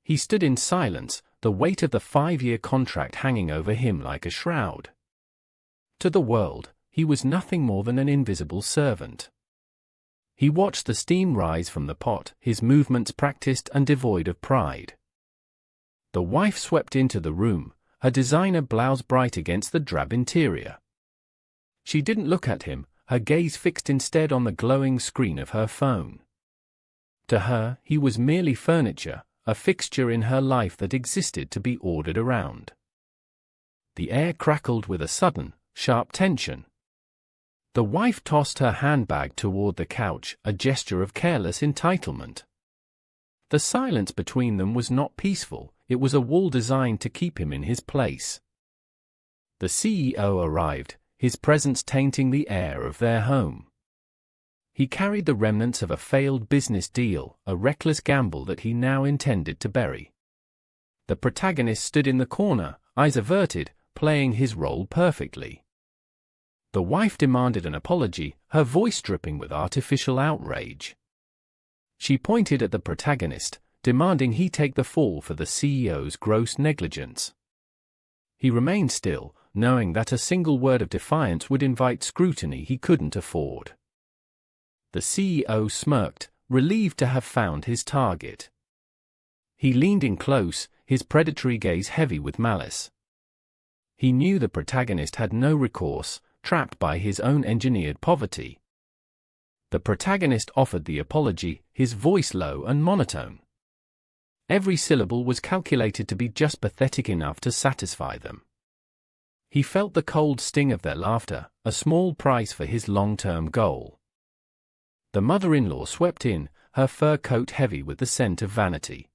He stood in silence, the weight of the 5-year contract hanging over him like a shroud. To the world, he was nothing more than an invisible servant. He watched the steam rise from the pot, his movements practiced and devoid of pride. The wife swept into the room, her designer blouse bright against the drab interior. She didn't look at him, her gaze fixed instead on the glowing screen of her phone. To her, he was merely furniture, a fixture in her life that existed to be ordered around. The air crackled with a sudden, sharp tension. The wife tossed her handbag toward the couch, a gesture of careless entitlement. The silence between them was not peaceful, it was a wall designed to keep him in his place. The CEO arrived, his presence tainting the air of their home. He carried the remnants of a failed business deal, a reckless gamble that he now intended to bury. The protagonist stood in the corner, eyes averted, playing his role perfectly. The wife demanded an apology, her voice dripping with artificial outrage. She pointed at the protagonist, demanding he take the fall for the CEO's gross negligence. He remained still, knowing that a single word of defiance would invite scrutiny he couldn't afford. The CEO smirked, relieved to have found his target. He leaned in close, his predatory gaze heavy with malice. He knew the protagonist had no recourse, trapped by his own engineered poverty. The protagonist offered the apology, his voice low and monotone. Every syllable was calculated to be just pathetic enough to satisfy them. He felt the cold sting of their laughter, a small price for his long-term goal. The mother-in-law swept in, her fur coat heavy with the scent of vanity.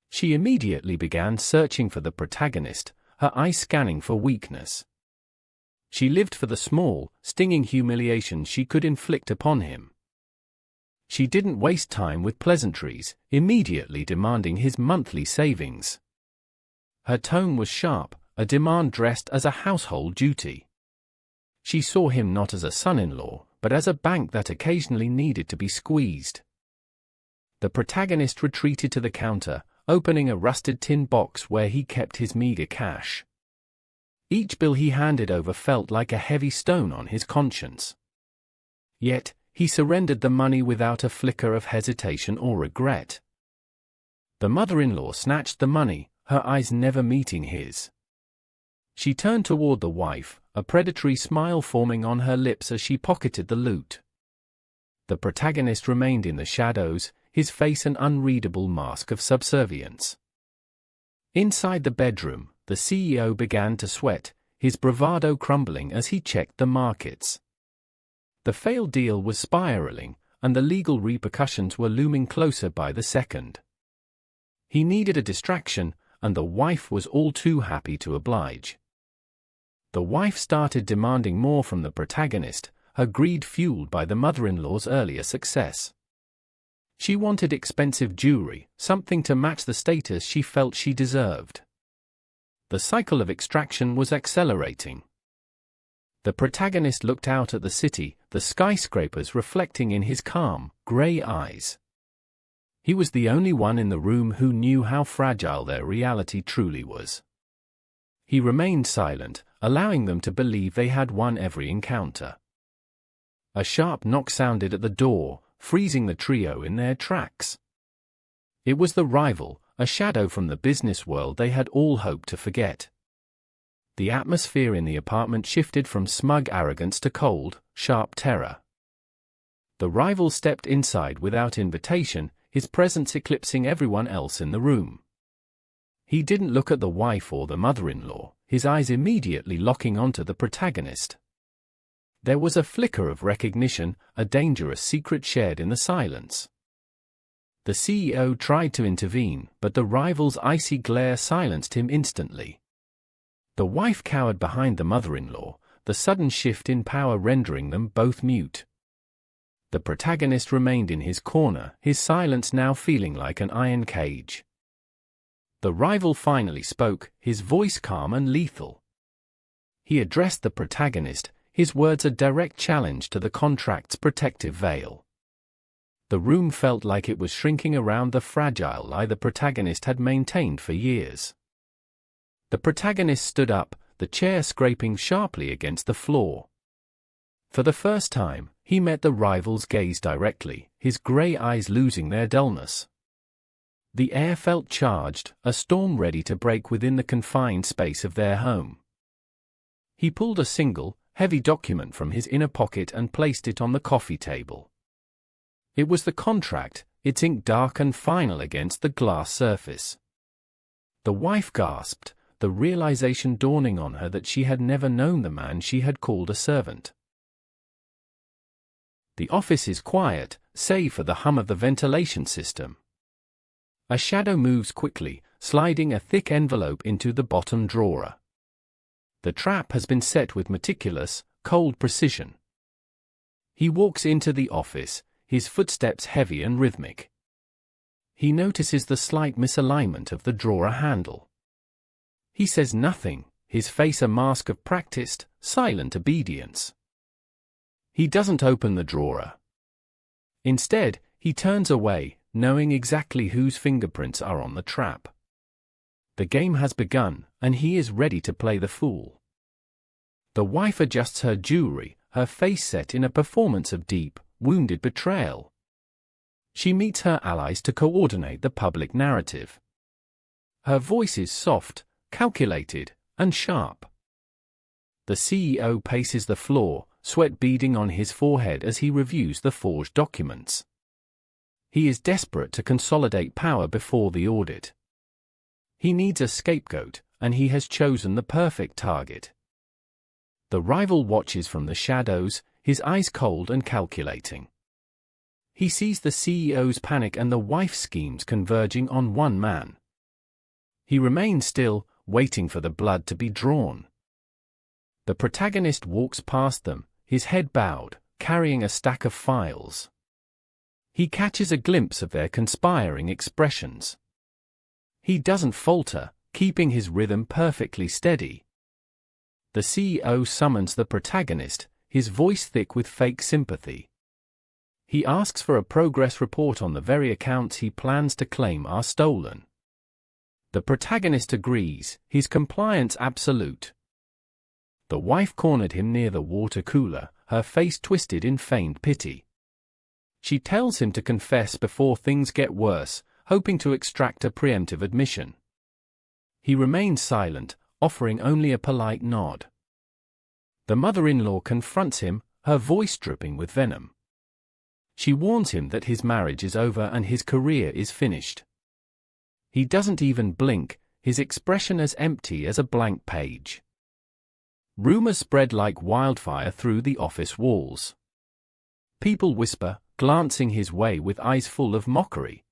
She immediately began searching for the protagonist, her eyes scanning for weakness. She lived for the small, stinging humiliation she could inflict upon him. She didn't waste time with pleasantries, immediately demanding his monthly savings. Her tone was sharp, a demand dressed as a household duty. She saw him not as a son-in-law, but as a bank that occasionally needed to be squeezed. The protagonist retreated to the counter, opening a rusted tin box where he kept his meager cash. Each bill he handed over felt like a heavy stone on his conscience. Yet, he surrendered the money without a flicker of hesitation or regret. The mother-in-law snatched the money, her eyes never meeting his. She turned toward the wife, a predatory smile forming on her lips as she pocketed the loot. The protagonist remained in the shadows, his face an unreadable mask of subservience. Inside the bedroom, the CEO began to sweat, his bravado crumbling as he checked the markets. The failed deal was spiraling, and the legal repercussions were looming closer by the second. He needed a distraction, and the wife was all too happy to oblige. The wife started demanding more from the protagonist, her greed fueled by the mother-in-law's earlier success. She wanted expensive jewelry, something to match the status she felt she deserved. The cycle of extraction was accelerating. The protagonist looked out at the city, the skyscrapers reflecting in his calm, grey eyes. He was the only one in the room who knew how fragile their reality truly was. He remained silent, allowing them to believe they had won every encounter. A sharp knock sounded at the door, freezing the trio in their tracks. It was the rival, a shadow from the business world they had all hoped to forget. The atmosphere in the apartment shifted from smug arrogance to cold, sharp terror. The rival stepped inside without invitation, his presence eclipsing everyone else in the room. He didn't look at the wife or the mother-in-law, his eyes immediately locking onto the protagonist. There was a flicker of recognition, a dangerous secret shared in the silence. The CEO tried to intervene, but the rival's icy glare silenced him instantly. The wife cowered behind the mother-in-law, the sudden shift in power rendering them both mute. The protagonist remained in his corner, his silence now feeling like an iron cage. The rival finally spoke, his voice calm and lethal. He addressed the protagonist, his words a direct challenge to the contract's protective veil. The room felt like it was shrinking around the fragile lie the protagonist had maintained for years. The protagonist stood up, the chair scraping sharply against the floor. For the first time, he met the rival's gaze directly, his grey eyes losing their dullness. The air felt charged, a storm ready to break within the confined space of their home. He pulled a single, heavy document from his inner pocket and placed it on the coffee table. It was the contract, its ink dark and final against the glass surface. The wife gasped, the realization dawning on her that she had never known the man she had called a servant. The office is quiet, save for the hum of the ventilation system. A shadow moves quickly, sliding a thick envelope into the bottom drawer. The trap has been set with meticulous, cold precision. He walks into the office, his footsteps heavy and rhythmic. He notices the slight misalignment of the drawer handle. He says nothing, his face a mask of practiced, silent obedience. He doesn't open the drawer. Instead, he turns away, knowing exactly whose fingerprints are on the trap. The game has begun, and he is ready to play the fool. The wife adjusts her jewelry, her face set in a performance of deep, wounded betrayal. She meets her allies to coordinate the public narrative. Her voice is soft, calculated, and sharp. The CEO paces the floor, sweat beading on his forehead as he reviews the forged documents. He is desperate to consolidate power before the audit. He needs a scapegoat, and he has chosen the perfect target. The rival watches from the shadows, his eyes cold and calculating. He sees the CEO's panic and the wife's schemes converging on one man. He remains still, waiting for the blood to be drawn. The protagonist walks past them, his head bowed, carrying a stack of files. He catches a glimpse of their conspiring expressions. He doesn't falter, keeping his rhythm perfectly steady. The CEO summons the protagonist, his voice thick with fake sympathy. He asks for a progress report on the very accounts he plans to claim are stolen. The protagonist agrees, his compliance absolute. The wife cornered him near the water cooler, her face twisted in feigned pity. She tells him to confess before things get worse, hoping to extract a preemptive admission. He remains silent, offering only a polite nod. The mother-in-law confronts him, her voice dripping with venom. She warns him that his marriage is over and his career is finished. He doesn't even blink, his expression as empty as a blank page. Rumors spread like wildfire through the office walls. People whisper, glancing his way with eyes full of mockery.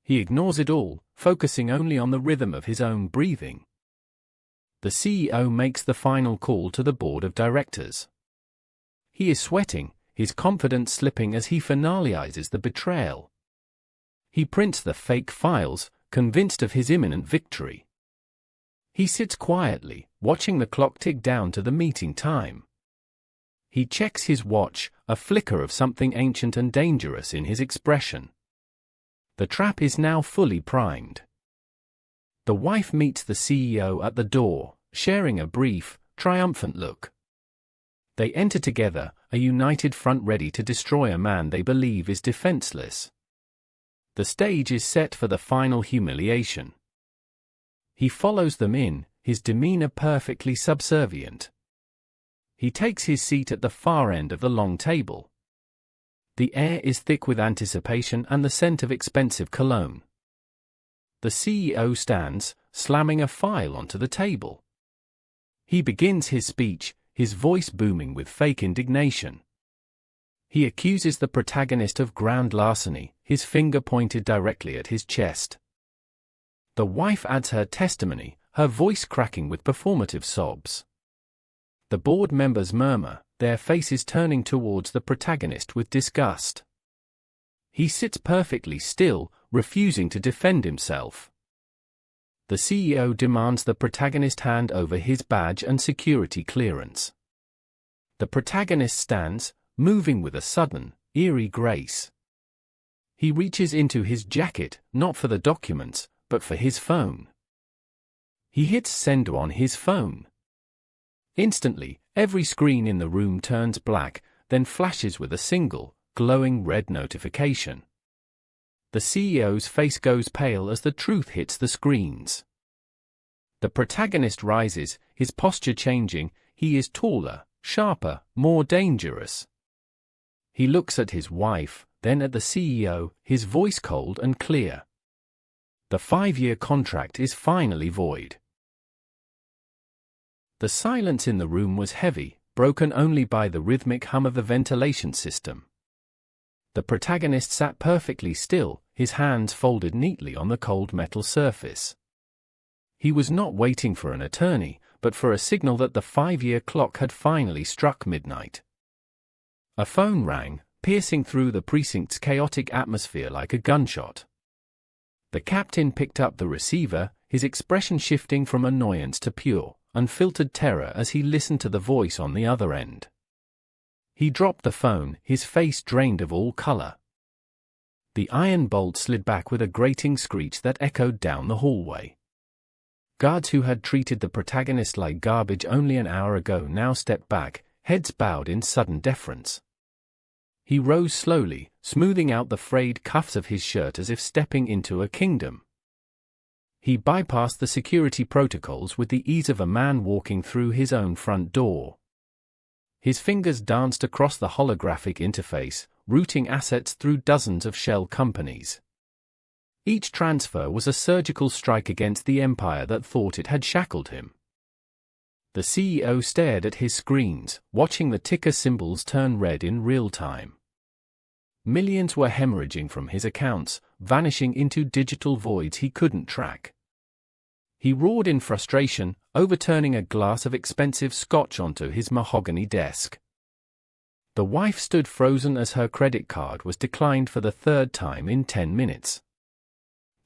He ignores it all, focusing only on the rhythm of his own breathing. The CEO makes the final call to the board of directors. He is sweating, his confidence slipping as he finalizes the betrayal. He prints the fake files, convinced of his imminent victory. He sits quietly, watching the clock tick down to the meeting time. He checks his watch, a flicker of something ancient and dangerous in his expression. The trap is now fully primed. The wife meets the CEO at the door, sharing a brief, triumphant look. They enter together, a united front ready to destroy a man they believe is defenseless. The stage is set for the final humiliation. He follows them in, his demeanor perfectly subservient. He takes his seat at the far end of the long table. The air is thick with anticipation and the scent of expensive cologne. The CEO stands, slamming a file onto the table. He begins his speech, his voice booming with fake indignation. He accuses the protagonist of grand larceny, his finger pointed directly at his chest. The wife adds her testimony, her voice cracking with performative sobs. The board members murmur, their faces turning towards the protagonist with disgust. He sits perfectly still, refusing to defend himself. The CEO demands the protagonist hand over his badge and security clearance. The protagonist stands, moving with a sudden, eerie grace. He reaches into his jacket, not for the documents, but for his phone. He hits send on his phone. Instantly, every screen in the room turns black, then flashes with a single, glowing red notification. The CEO's face goes pale as the truth hits the screens. The protagonist rises, his posture changing. He is taller, sharper, more dangerous. He looks at his wife, then at the CEO, his voice cold and clear. The 5-year contract is finally void. The silence in the room was heavy, broken only by the rhythmic hum of the ventilation system. The protagonist sat perfectly still, his hands folded neatly on the cold metal surface. He was not waiting for an attorney, but for a signal that the 5-year clock had finally struck midnight. A phone rang, piercing through the precinct's chaotic atmosphere like a gunshot. The captain picked up the receiver, his expression shifting from annoyance to pure, unfiltered terror as he listened to the voice on the other end. He dropped the phone, his face drained of all color. The iron bolt slid back with a grating screech that echoed down the hallway. Guards who had treated the protagonist like garbage only an hour ago now stepped back, heads bowed in sudden deference. He rose slowly, smoothing out the frayed cuffs of his shirt as if stepping into a kingdom. He bypassed the security protocols with the ease of a man walking through his own front door. His fingers danced across the holographic interface, routing assets through dozens of shell companies. Each transfer was a surgical strike against the empire that thought it had shackled him. The CEO stared at his screens, watching the ticker symbols turn red in real time. Millions were hemorrhaging from his accounts, vanishing into digital voids he couldn't track. He roared in frustration, overturning a glass of expensive scotch onto his mahogany desk. The wife stood frozen as her credit card was declined for the 3rd time in 10 minutes.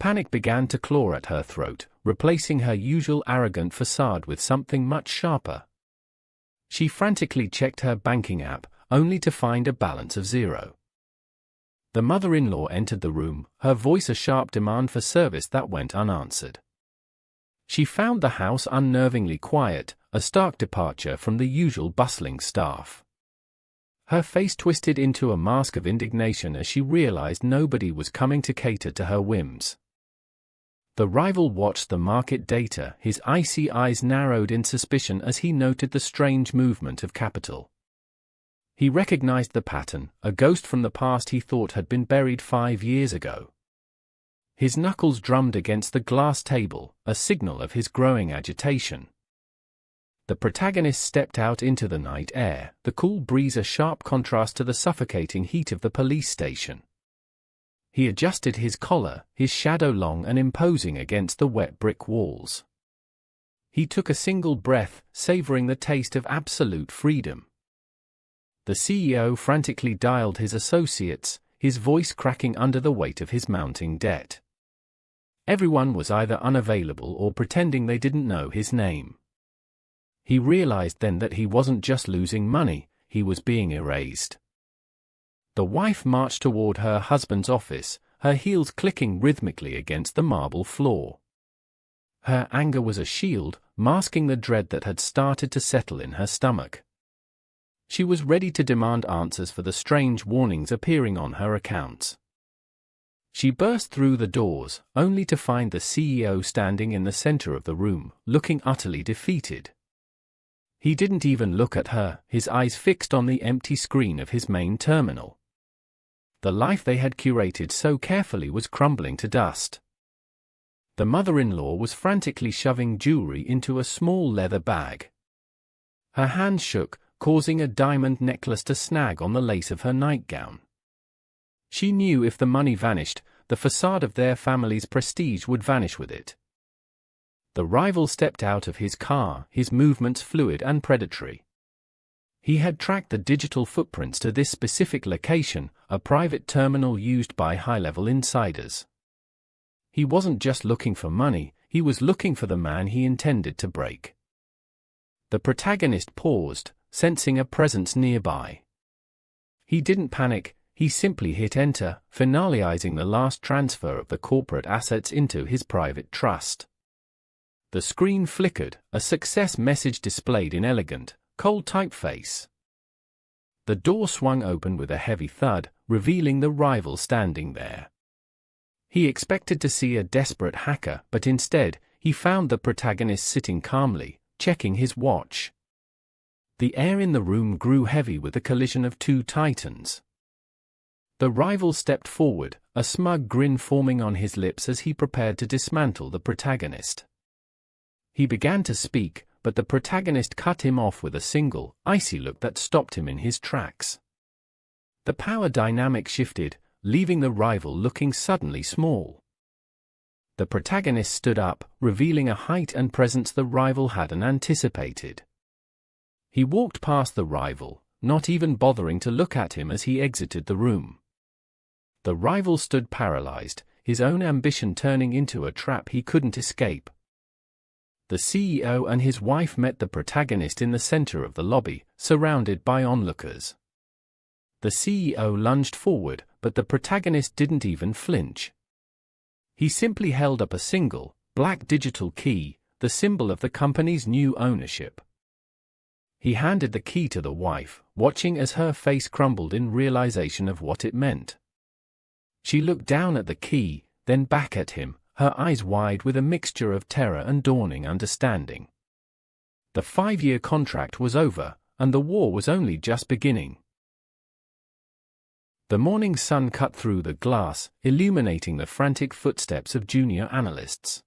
Panic began to claw at her throat, replacing her usual arrogant facade with something much sharper. She frantically checked her banking app, only to find a balance of 0. The mother-in-law entered the room, her voice a sharp demand for service that went unanswered. She found the house unnervingly quiet, a stark departure from the usual bustling staff. Her face twisted into a mask of indignation as she realized nobody was coming to cater to her whims. The rival watched the market data, his icy eyes narrowed in suspicion as he noted the strange movement of capital. He recognized the pattern, a ghost from the past he thought had been buried 5 years ago. His knuckles drummed against the glass table, a signal of his growing agitation. The protagonist stepped out into the night air, the cool breeze a sharp contrast to the suffocating heat of the police station. He adjusted his collar, his shadow long and imposing against the wet brick walls. He took a single breath, savoring the taste of absolute freedom. The CEO frantically dialed his associates, his voice cracking under the weight of his mounting debt. Everyone was either unavailable or pretending they didn't know his name. He realized then that he wasn't just losing money, he was being erased. The wife marched toward her husband's office, her heels clicking rhythmically against the marble floor. Her anger was a shield, masking the dread that had started to settle in her stomach. She was ready to demand answers for the strange warnings appearing on her accounts. She burst through the doors, only to find the CEO standing in the center of the room, looking utterly defeated. He didn't even look at her, his eyes fixed on the empty screen of his main terminal. The life they had curated so carefully was crumbling to dust. The mother-in-law was frantically shoving jewelry into a small leather bag. Her hands shook, causing a diamond necklace to snag on the lace of her nightgown. She knew if the money vanished, the facade of their family's prestige would vanish with it. The rival stepped out of his car, his movements fluid and predatory. He had tracked the digital footprints to this specific location, a private terminal used by high-level insiders. He wasn't just looking for money, he was looking for the man he intended to break. The protagonist paused, sensing a presence nearby. He didn't panic, he simply hit enter, finalizing the last transfer of the corporate assets into his private trust. The screen flickered, a success message displayed in elegant, cold typeface. The door swung open with a heavy thud, revealing the rival standing there. He expected to see a desperate hacker, but instead, he found the protagonist sitting calmly, checking his watch. The air in the room grew heavy with the collision of two titans. The rival stepped forward, a smug grin forming on his lips as he prepared to dismantle the protagonist. He began to speak, but the protagonist cut him off with a single, icy look that stopped him in his tracks. The power dynamic shifted, leaving the rival looking suddenly small. The protagonist stood up, revealing a height and presence the rival hadn't anticipated. He walked past the rival, not even bothering to look at him as he exited the room. The rival stood paralyzed, his own ambition turning into a trap he couldn't escape. The CEO and his wife met the protagonist in the center of the lobby, surrounded by onlookers. The CEO lunged forward, but the protagonist didn't even flinch. He simply held up a single, black digital key, the symbol of the company's new ownership. He handed the key to the wife, watching as her face crumbled in realization of what it meant. She looked down at the key, then back at him, her eyes wide with a mixture of terror and dawning understanding. The 5-year contract was over, and the war was only just beginning. The morning sun cut through the glass, illuminating the frantic footsteps of junior analysts.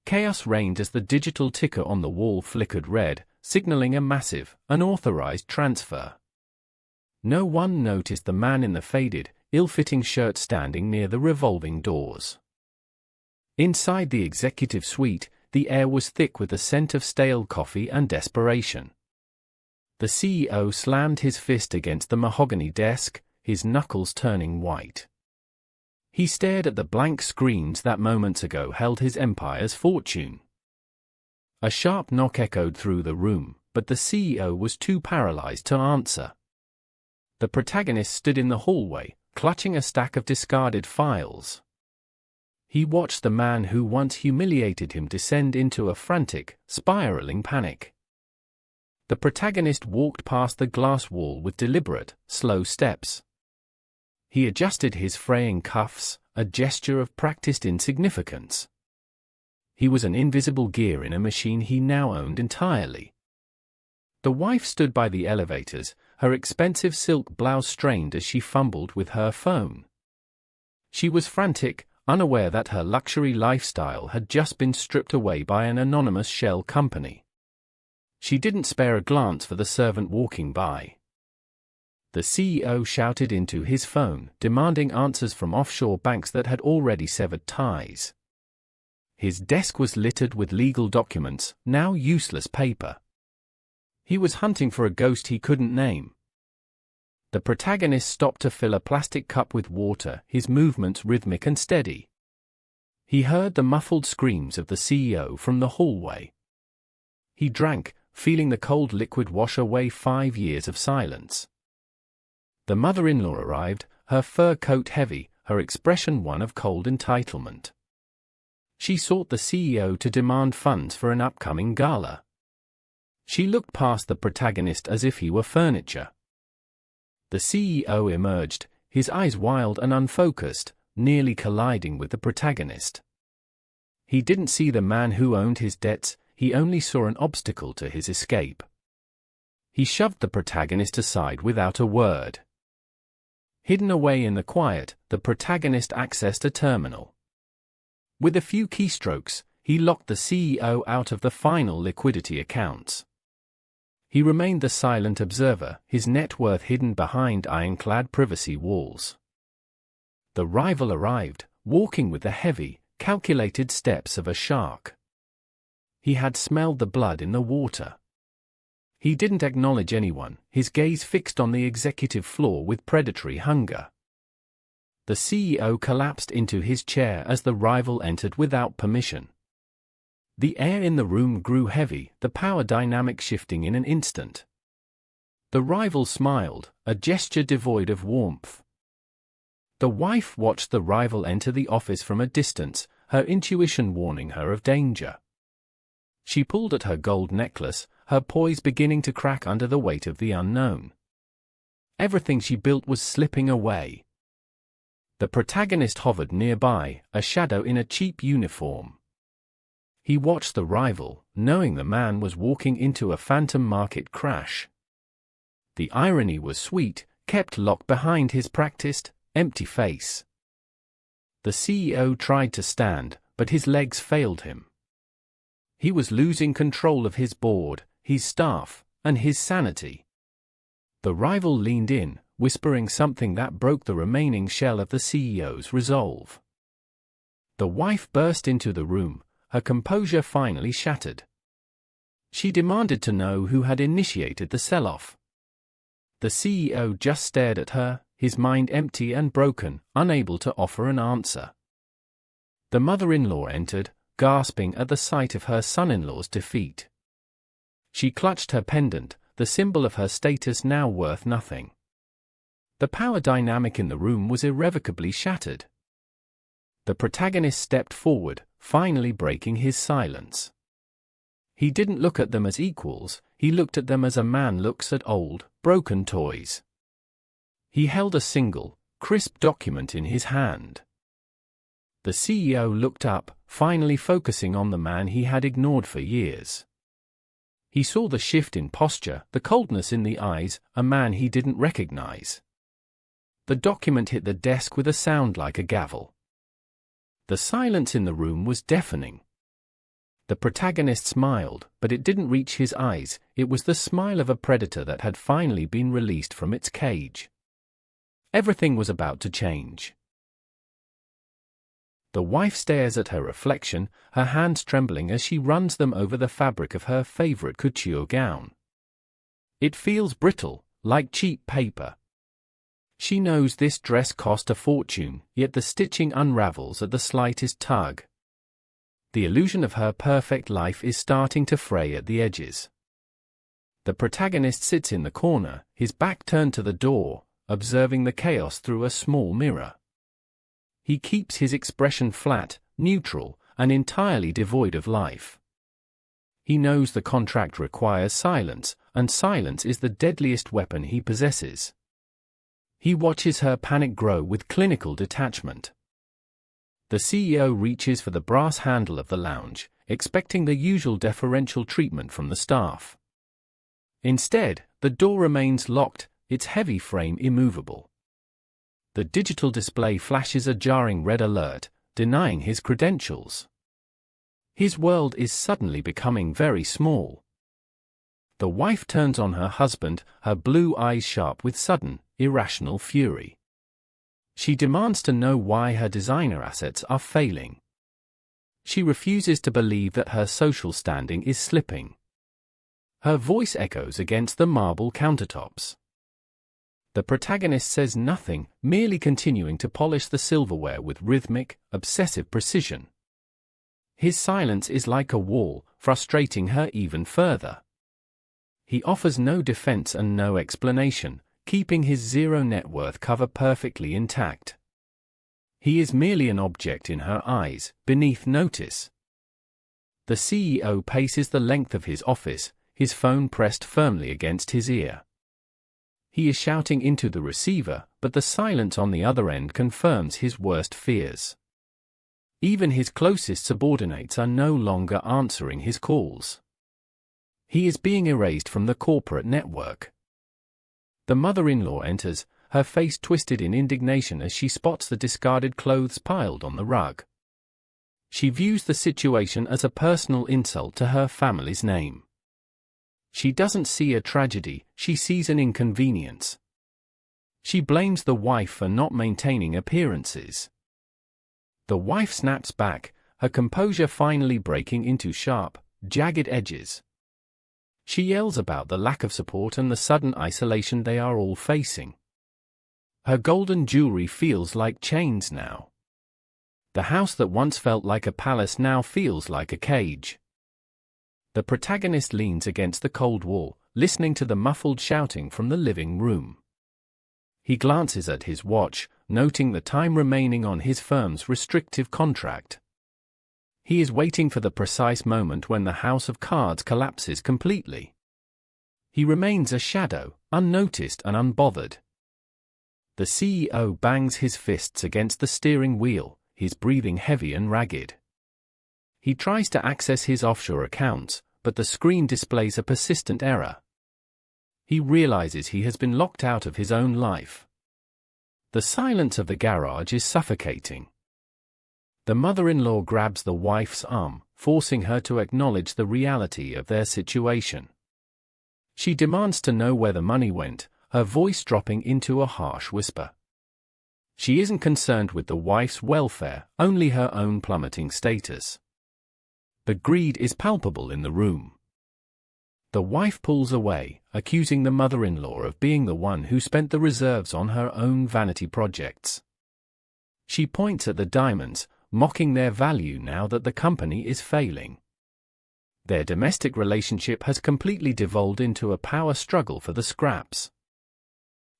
Chaos reigned as the digital ticker on the wall flickered red, signaling a massive, unauthorized transfer. No one noticed the man in the faded, ill-fitting shirt standing near the revolving doors. Inside the executive suite, the air was thick with the scent of stale coffee and desperation. The CEO slammed his fist against the mahogany desk, his knuckles turning white. He stared at the blank screens that moments ago held his empire's fortune. A sharp knock echoed through the room, but the CEO was too paralyzed to answer. The protagonist stood in the hallway, clutching a stack of discarded files. He watched the man who once humiliated him descend into a frantic, spiraling panic. The protagonist walked past the glass wall with deliberate, slow steps. He adjusted his fraying cuffs, a gesture of practiced insignificance. He was an invisible gear in a machine he now owned entirely. The wife stood by the elevators, her expensive silk blouse strained as she fumbled with her phone. She was frantic, unaware that her luxury lifestyle had just been stripped away by an anonymous shell company. She didn't spare a glance for the servant walking by. The CEO shouted into his phone, demanding answers from offshore banks that had already severed ties. His desk was littered with legal documents, now useless paper. He was hunting for a ghost he couldn't name. The protagonist stopped to fill a plastic cup with water, his movements rhythmic and steady. He heard the muffled screams of the CEO from the hallway. He drank, feeling the cold liquid wash away 5 years of silence. The mother-in-law arrived, her fur coat heavy, her expression one of cold entitlement. She sought the CEO to demand funds for an upcoming gala. She looked past the protagonist as if he were furniture. The CEO emerged, his eyes wild and unfocused, nearly colliding with the protagonist. He didn't see the man who owned his debts, he only saw an obstacle to his escape. He shoved the protagonist aside without a word. Hidden away in the quiet, the protagonist accessed a terminal. With a few keystrokes, he locked the CEO out of the final liquidity accounts. He remained the silent observer, his net worth hidden behind ironclad privacy walls. The rival arrived, walking with the heavy, calculated steps of a shark. He had smelled the blood in the water. He didn't acknowledge anyone, his gaze fixed on the executive floor with predatory hunger. The CEO collapsed into his chair as the rival entered without permission. The air in the room grew heavy, the power dynamic shifting in an instant. The rival smiled, a gesture devoid of warmth. The wife watched the rival enter the office from a distance, her intuition warning her of danger. She pulled at her gold necklace, her poise beginning to crack under the weight of the unknown. Everything she built was slipping away. The protagonist hovered nearby, a shadow in a cheap uniform. He watched the rival, knowing the man was walking into a phantom market crash. The irony was sweet, kept locked behind his practiced, empty face. The CEO tried to stand, but his legs failed him. He was losing control of his board, his staff, and his sanity. The rival leaned in, whispering something that broke the remaining shell of the CEO's resolve. The wife burst into the room, her composure finally shattered. She demanded to know who had initiated the sell-off. The CEO just stared at her, his mind empty and broken, unable to offer an answer. The mother-in-law entered, gasping at the sight of her son-in-law's defeat. She clutched her pendant, the symbol of her status now worth nothing. The power dynamic in the room was irrevocably shattered. The protagonist stepped forward, finally breaking his silence. He didn't look at them as equals, he looked at them as a man looks at old, broken toys. He held a single, crisp document in his hand. The CEO looked up, finally focusing on the man he had ignored for years. He saw the shift in posture, the coldness in the eyes, a man he didn't recognize. The document hit the desk with a sound like a gavel. The silence in the room was deafening. The protagonist smiled, but it didn't reach his eyes, it was the smile of a predator that had finally been released from its cage. Everything was about to change. The wife stares at her reflection, her hands trembling as she runs them over the fabric of her favorite couture gown. It feels brittle, like cheap paper. She knows this dress cost a fortune, yet the stitching unravels at the slightest tug. The illusion of her perfect life is starting to fray at the edges. The protagonist sits in the corner, his back turned to the door, observing the chaos through a small mirror. He keeps his expression flat, neutral, and entirely devoid of life. He knows the contract requires silence, and silence is the deadliest weapon he possesses. He watches her panic grow with clinical detachment. The CEO reaches for the brass handle of the lounge, expecting the usual deferential treatment from the staff. Instead, the door remains locked, its heavy frame immovable. The digital display flashes a jarring red alert, denying his credentials. His world is suddenly becoming very small. The wife turns on her husband, her blue eyes sharp with sudden, irrational fury. She demands to know why her designer assets are failing. She refuses to believe that her social standing is slipping. Her voice echoes against the marble countertops. The protagonist says nothing, merely continuing to polish the silverware with rhythmic, obsessive precision. His silence is like a wall, frustrating her even further. He offers no defense and no explanation, keeping his zero net worth cover perfectly intact. He is merely an object in her eyes, beneath notice. The CEO paces the length of his office, his phone pressed firmly against his ear. He is shouting into the receiver, but the silence on the other end confirms his worst fears. Even his closest subordinates are no longer answering his calls. He is being erased from the corporate network. The mother-in-law enters, her face twisted in indignation as she spots the discarded clothes piled on the rug. She views the situation as a personal insult to her family's name. She doesn't see a tragedy, she sees an inconvenience. She blames the wife for not maintaining appearances. The wife snaps back, her composure finally breaking into sharp, jagged edges. She yells about the lack of support and the sudden isolation they are all facing. Her golden jewelry feels like chains now. The house that once felt like a palace now feels like a cage. The protagonist leans against the cold wall, listening to the muffled shouting from the living room. He glances at his watch, noting the time remaining on his firm's restrictive contract. He is waiting for the precise moment when the house of cards collapses completely. He remains a shadow, unnoticed and unbothered. The CEO bangs his fists against the steering wheel, his breathing heavy and ragged. He tries to access his offshore accounts, but the screen displays a persistent error. He realizes he has been locked out of his own life. The silence of the garage is suffocating. The mother-in-law grabs the wife's arm, forcing her to acknowledge the reality of their situation. She demands to know where the money went, her voice dropping into a harsh whisper. She isn't concerned with the wife's welfare, only her own plummeting status. The greed is palpable in the room. The wife pulls away, accusing the mother-in-law of being the one who spent the reserves on her own vanity projects. She points at the diamonds, mocking their value now that the company is failing. Their domestic relationship has completely devolved into a power struggle for the scraps.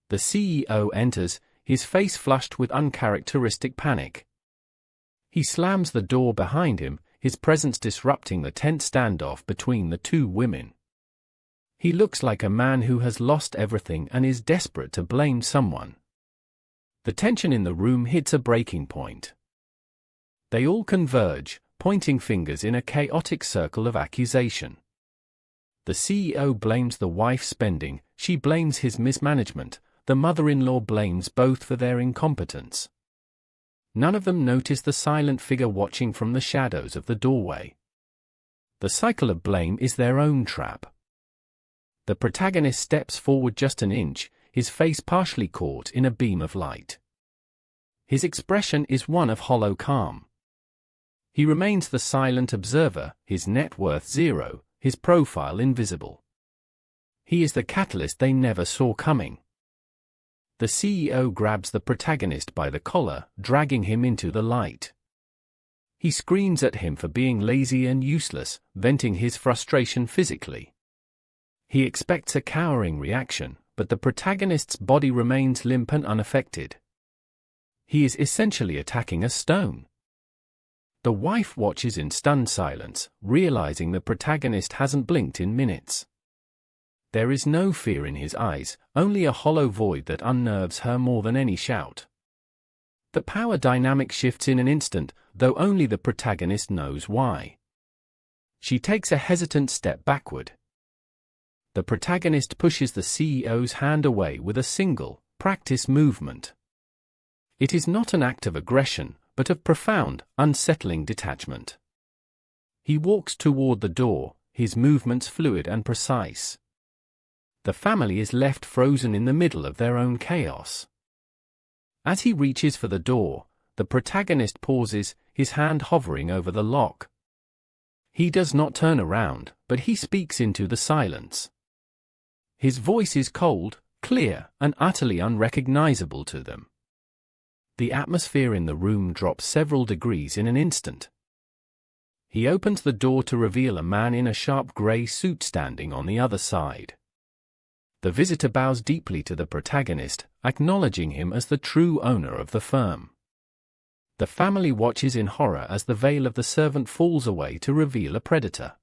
The CEO enters, his face flushed with uncharacteristic panic. He slams the door behind him, his presence disrupting the tense standoff between the two women. He looks like a man who has lost everything and is desperate to blame someone. The tension in the room hits a breaking point. They all converge, pointing fingers in a chaotic circle of accusation. The CEO blames the wife's spending, she blames his mismanagement, the mother-in-law blames both for their incompetence. None of them notice the silent figure watching from the shadows of the doorway. The cycle of blame is their own trap. The protagonist steps forward just an inch, his face partially caught in a beam of light. His expression is one of hollow calm. He remains the silent observer, his net worth zero, his profile invisible. He is the catalyst they never saw coming. The CEO grabs the protagonist by the collar, dragging him into the light. He screams at him for being lazy and useless, venting his frustration physically. He expects a cowering reaction, but the protagonist's body remains limp and unaffected. He is essentially attacking a stone. The wife watches in stunned silence, realizing the protagonist hasn't blinked in minutes. There is no fear in his eyes, only a hollow void that unnerves her more than any shout. The power dynamic shifts in an instant, though only the protagonist knows why. She takes a hesitant step backward. The protagonist pushes the CEO's hand away with a single, practiced movement. It is not an act of aggression, but of profound, unsettling detachment. He walks toward the door, his movements fluid and precise. The family is left frozen in the middle of their own chaos. As he reaches for the door, the protagonist pauses, his hand hovering over the lock. He does not turn around, but he speaks into the silence. His voice is cold, clear, and utterly unrecognizable to them. The atmosphere in the room drops several degrees in an instant. He opens the door to reveal a man in a sharp gray suit standing on the other side. The visitor bows deeply to the protagonist, acknowledging him as the true owner of the firm. The family watches in horror as the veil of the servant falls away to reveal a predator.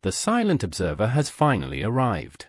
The silent observer has finally arrived.